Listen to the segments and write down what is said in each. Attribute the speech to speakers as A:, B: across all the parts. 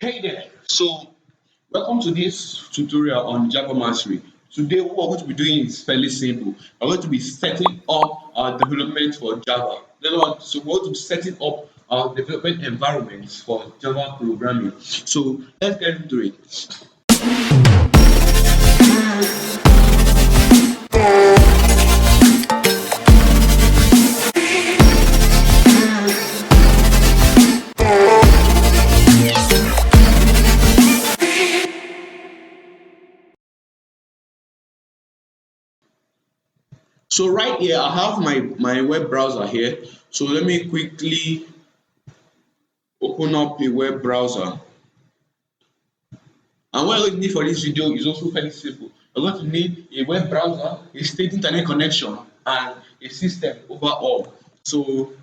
A: Hey there. So, welcome to this tutorial on Java mastery. Today, what we're going to be doing is fairly simple. We're going to be setting up our development for Java. So, we're going to be setting up our development environments for Java programming. So, let's get into it. So, right here, I have my web browser here. So, let me quickly open up a web browser. And what you're going to need for this video is also fairly simple. You're going to need a web browser, a state internet connection, and a system overall. So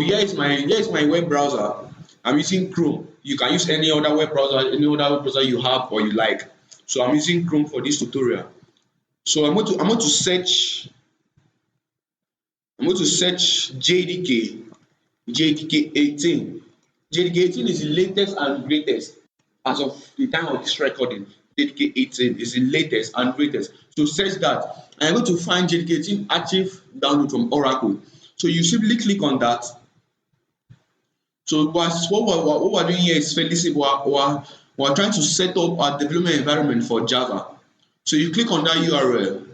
A: here is my web browser. I'm using Chrome. You can use any other web browser you have or you like. So I'm using Chrome for this tutorial. So I'm going to search JDK 18. JDK 18 is the latest and greatest as of the time of this recording. JDK 18 is the latest and greatest. So search that. I'm going to find JDK 18 active download from Oracle. So you simply click on that. So what we're doing here is fairly simple. We're trying to set up our development environment for Java. So you click on that URL.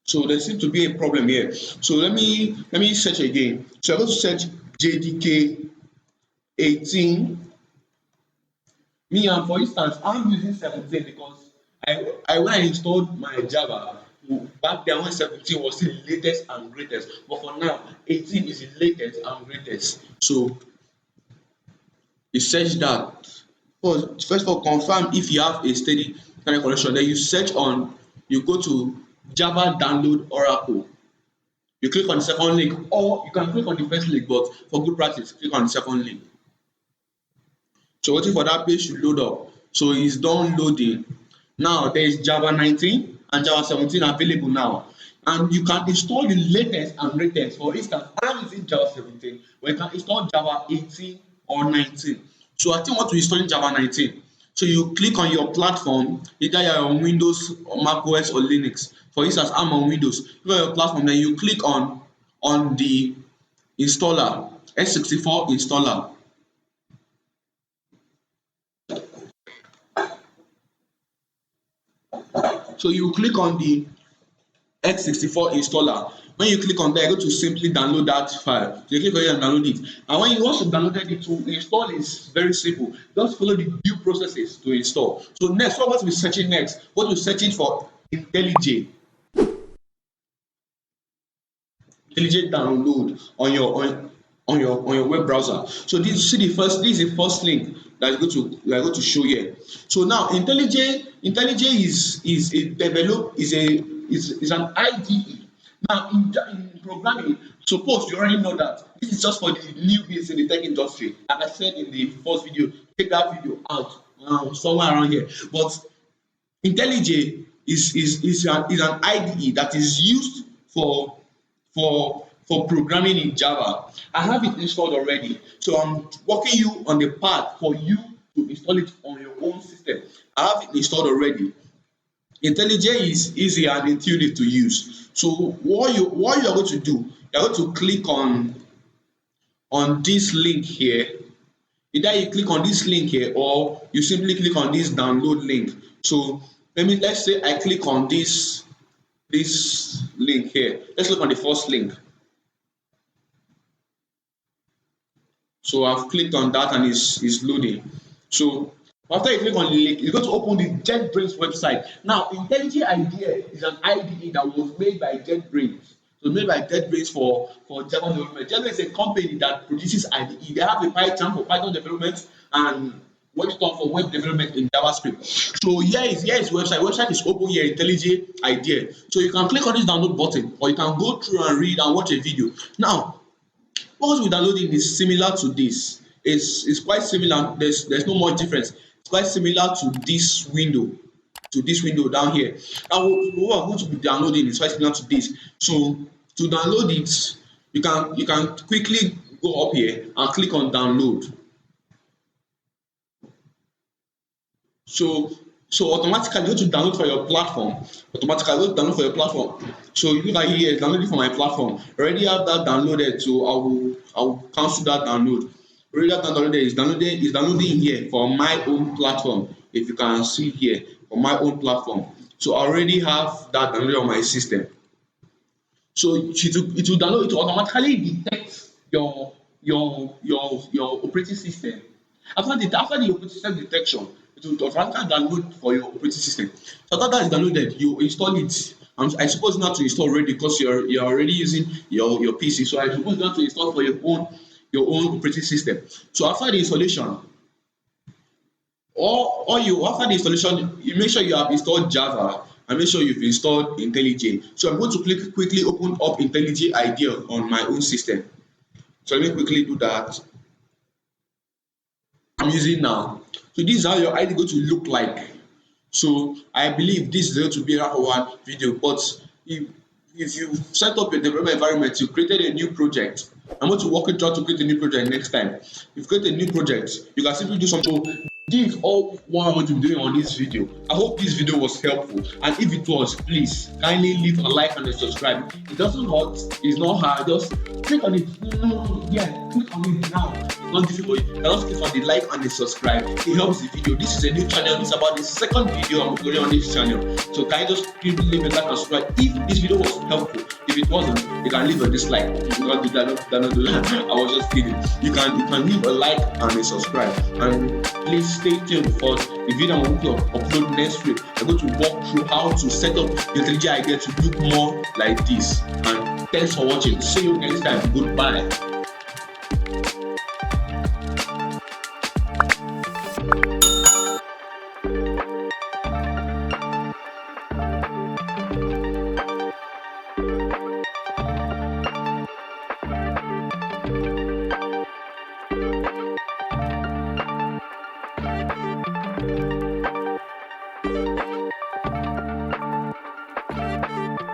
A: So there seems to be a problem here. So let me search again. So I'm going to search JDK 18. Me, and for instance, I'm using 17 because when I installed my Java back then when 17 was the latest and greatest. But for now, 18 is the latest and greatest. So you search that. First of all, confirm if you have a steady internet connection. Then you go to Java download Oracle. You click on the second link, or you can click on the first link, but for good practice, click on the second link. So waiting for that page to load up. So it's done loading. Now there is Java19 and Java17 available now. And you can install the latest and greatest. For instance, I'm using Java17, but you can install Java 18 or 19. So I think what to install in Java 19. So you click on your platform, either you're on Windows or Mac OS or Linux. For instance, I'm on Windows. Click on your platform, then you click on the installer, x64 installer. So you click on the x64 installer. When you click on there, you're going to simply download that file. So you click on it and download it. And when you want to download it, to install is very simple. Just follow the due processes to install. So next, what we're searching next? What we're searching for IntelliJ. IntelliJ download on your web browser. So this is the first link that we are going to show here. So now IntelliJ is an IDE. Now in programming, suppose you already know that this is just for the newbies in the tech industry. Like I said in the first video, take that video out somewhere around here. But IntelliJ is an IDE that is used for programming in Java. I have it installed already, so I'm walking you on the path for you to install it on your own system. I have it installed already. IntelliJ is easy and intuitive to use. So what you are going to do, you're going to click on this link here. Either you click on this link here or you simply click on this download link. So let's say I click on this link here. Let's look on the first link. So I've clicked on that and it's loading. So after you click on the link, you're going to open the JetBrains website. Now, IntelliJ IDEA is an IDE that was made by JetBrains. So made by JetBrains for Java development. JetBrains is a company that produces IDE. They have a Python for Python development and WebStorm for web development in JavaScript. So here is website. Website is open here, IntelliJ IDEA. So you can click on this download button, or you can go through and read and watch a video. Now, what we're downloading is similar to this. It's quite similar. There's no much difference. It's quite similar to this window, down here. Now what I'm going to be downloading is quite similar to this. So to download it, you can quickly go up here and click on download. So automatically go to download for your platform. Automatically go to download for your platform. So you look at here, it's downloading for my platform. I already have that downloaded, so I will cancel that download. Already have that downloaded. It's downloading here for my own platform. If you can see here, for my own platform. So I already have that downloaded on my system. So it will download. It will automatically detect your operating system. After the operating system detection, it will automatically download for your operating system. So after that is downloaded, you install it. I suppose not to install already because you're already using your PC. So I suppose not to install for your own operating system. So after the installation, after the installation, you make sure you have installed Java and make sure you've installed IntelliJ. So I'm going to quickly open up IntelliJ IDEA on my own system. So let me quickly do that. I'm using now. So this is how your ID is going to look like. So I believe this is going to be a one video, but if you set up your development environment, you created a new project. I'm going to walk you through to create a new project next time. If you create a new project, you can simply do something. This is all what I'm going to be doing on this video. I hope this video was helpful, and if it was, please kindly leave a like and a subscribe. It doesn't hurt, it's not hard, just click on it. Click on it now. It's not difficult. You can just click on the like and the subscribe. It helps the video. This is a new channel. It's about the second video I'm uploading on this channel. So can you just leave a like and subscribe if this video was helpful. If it wasn't, you can leave a dislike. You cannot do that. I was just kidding. You can leave a like and a subscribe, and please stay tuned for the video I'm going to upload next week. I'm going to walk through how to set up your IntelliJ IDEA to look more like this. And thanks for watching. See you next time. Goodbye.